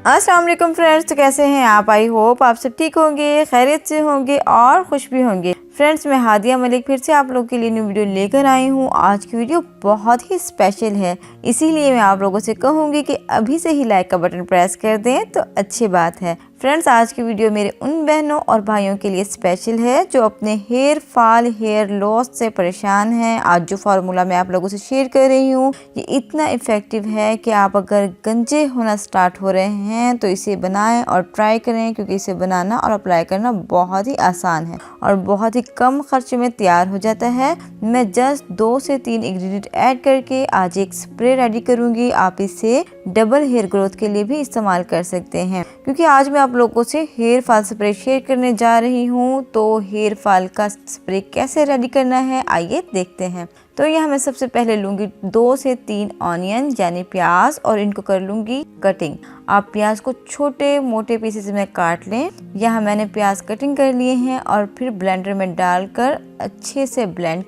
अस्सलाम वालेकुम फ्रेंड्स, तो कैसे हैं आप? आई होप आप सब ठीक होंगे, खैरियत से होंगे और खुश भी होंगे। फ्रेंड्स, मैं हादिया मलिक फिर से आप लोगों के लिए न्यू वीडियो लेकर आई हूँ। आज की वीडियो बहुत ही स्पेशल है, इसीलिए मैं आप लोगों से कहूँगी कि अभी से ही लाइक का बटन प्रेस कर दें तो अच्छी बात है। फ्रेंड्स, आज की वीडियो मेरे उन बहनों और भाइयों के लिए स्पेशल है जो अपने हेयर फॉल, हेयर लॉस से परेशान हैं। आज जो फार्मूला मैं आप लोगों से शेयर कर रही हूँ ये इतना इफ़ेक्टिव है कि आप अगर गंजे होना स्टार्ट हो रहे हैं तो इसे बनाएं और ट्राई करें, क्योंकि इसे बनाना और अप्लाई करना बहुत ही आसान है और बहुत ही कम खर्च में तैयार हो जाता है। मैं जस्ट 2 से 3 इंग्रेडिएंट ऐड करके आज एक स्प्रे रेडी करूँगी। आप इसे डबल हेयर ग्रोथ के लिए भी इस्तेमाल कर सकते हैं, क्योंकि आज मैं आप लोगों से हेयर फॉल स्प्रे शेयर करने जा रही हूँ। तो हेयर फॉल का स्प्रे कैसे रेडी करना है आइए देखते हैं। तो यहाँ मैं सबसे पहले लूँगी 2 से 3 ऑनियन यानी प्याज और इनको कर लूँगी कटिंग। आप प्याज को छोटे मोटे पीसेस में काट लें। यहाँ मैंने प्याज कटिंग कर लिए हैं और फिर ब्लेंडर में डालकर अच्छे से ब्लेंड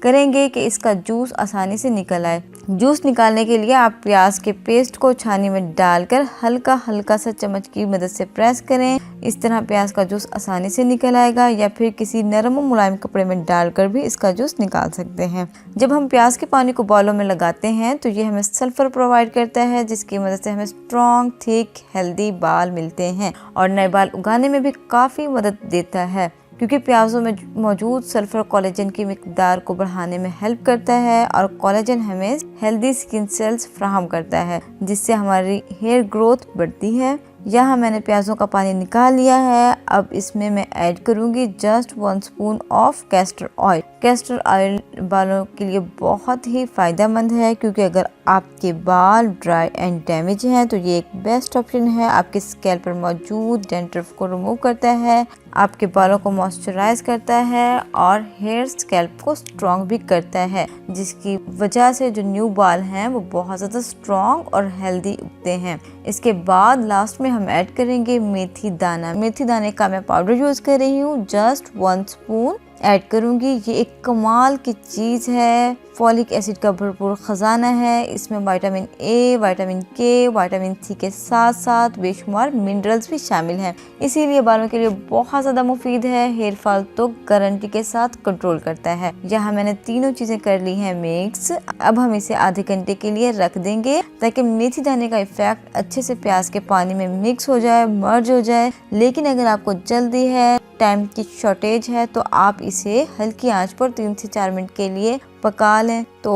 करेंगे कि इसका जूस आसानी से निकल आए। जूस निकालने के लिए आप प्याज के पेस्ट को छानी में डालकर हल्का हल्का सा चम्मच की मदद से प्रेस करें। इस तरह प्याज का जूस आसानी से निकल आएगा, या फिर किसी नरम और मुलायम कपड़े में डालकर भी इसका जूस निकाल सकते हैं। जब हम प्याज के पानी को बालों में लगाते हैं तो ये हमें सल्फर प्रोवाइड करता है, जिसकी मदद से हमें स्ट्रॉन्ग, थिक, हेल्दी बाल मिलते हैं और नए बाल उगाने में भी काफ़ी मदद देता है, क्योंकि प्याजों में मौजूद सल्फर कोलेजन की मिकदार को बढ़ाने में हेल्प करता है और कोलेजन हमें हेल्दी स्किन सेल्स फ्राहम करता है, जिससे हमारी हेयर ग्रोथ बढ़ती है। यहाँ मैंने प्याजों का पानी निकाल लिया है। अब इसमें मैं ऐड करूँगी just 1 spoon of castor oil. Castor oil बालों के लिए बहुत ही फ़ायदेमंद है, क्योंकि अगर आपके बाल ड्राई एंड डैमेज हैं तो ये एक बेस्ट ऑप्शन है। आपके स्कैल्प पर मौजूद डैंड्रफ को रिमूव करता है, आपके बालों को मॉइस्चराइज करता है और हेयर स्कैल्प को स्ट्रॉन्ग भी करता है, जिसकी वजह से जो न्यू बाल हैं वो बहुत ज़्यादा स्ट्रॉन्ग और हेल्दी उगते हैं। इसके बाद लास्ट में हम ऐड करेंगे मेथी दाना। मेथी दाने का मैं पाउडर यूज़ कर रही हूँ, जस्ट 1 स्पून ऐड करूँगी। ये एक कमाल की चीज़ है, फॉलिक एसिड का भरपूर ख़जाना है। इसमें विटामिन ए, विटामिन के, विटामिन सी के साथ साथ बेशुमार मिनरल्स भी शामिल हैं, इसीलिए बालों के लिए बहुत ज़्यादा मुफीद है। हेयर फॉल तो गारंटी के साथ कंट्रोल करता है। यहाँ मैंने तीनों चीज़ें कर ली हैं मिक्स। अब हम इसे आधे घंटे के लिए रख देंगे ताकि मेथी दाने का इफेक्ट अच्छे से प्याज के पानी में मिक्स हो जाए, मर्ज हो जाए। लेकिन अगर आपको जल्दी है, टाइम की शॉर्टेज है, तो आप इसे हल्की आंच पर 3 से 4 मिनट के लिए पका लें तो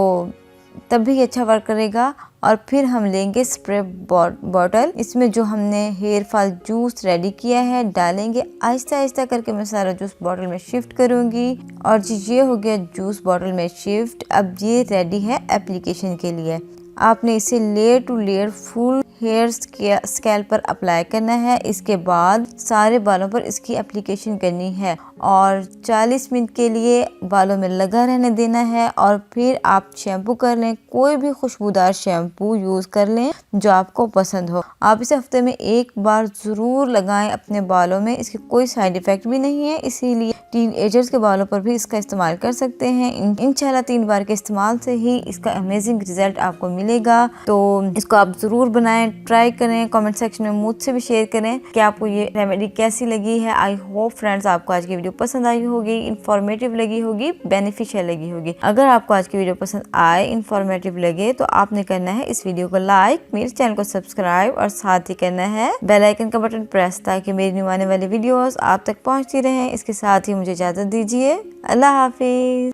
तब भी अच्छा वर्क करेगा। और फिर हम लेंगे स्प्रे बॉटल। इसमें जो हमने हेयर फॉल जूस रेडी किया है डालेंगे। आहिस्ता आहिस्ता करके मैं सारा जूस बॉटल में शिफ्ट करूंगी और ये हो गया जूस बॉटल में शिफ्ट। अब ये रेडी है एप्लीकेशन के लिए। आपने इसे layer to layer full hair scalp पर अप्लाई करना है। इसके बाद सारे बालों पर इसकी एप्लीकेशन करनी है और 40 मिनट के लिए बालों में लगा रहने देना है। और फिर आप शैम्पू कर लें, कोई भी खुशबूदार शैम्पू यूज़ कर लें जो आपको पसंद हो। आप इसे हफ्ते में 1 बार ज़रूर लगाएं अपने बालों में। इसके कोई साइड इफ़ेक्ट भी नहीं है, इसीलिए टीन एजर्स के बालों पर भी इसका इस्तेमाल कर सकते हैं। इंशाल्लाह 3 बार के इस्तेमाल से ही इसका अमेजिंग रिजल्ट आपको मिलेगा। तो इसको आप ज़रूर बनाएं, ट्राई करें। कमेंट सेक्शन में मुझसे भी शेयर करें कि आपको ये रेमेडी कैसी लगी है। आई होप फ्रेंड्स आपको आज की वीडियो पसंद आई होगी, इन्फॉर्मेटिव लगी होगी, बेनिफिशियल लगी होगी। अगर आपको आज की वीडियो पसंद आए, इन्फॉर्मेटिव लगे, तो आपने करना है इस वीडियो को लाइक, मेरे चैनल को सब्सक्राइब और साथ ही करना है बेल आइकन का बटन प्रेस, ताकि मेरी न्यू आने वाली वीडियोस आप तक पहुंचती रहें। इसके साथ ही मुझे इजाज़त दीजिए। अल्लाह हाफिज।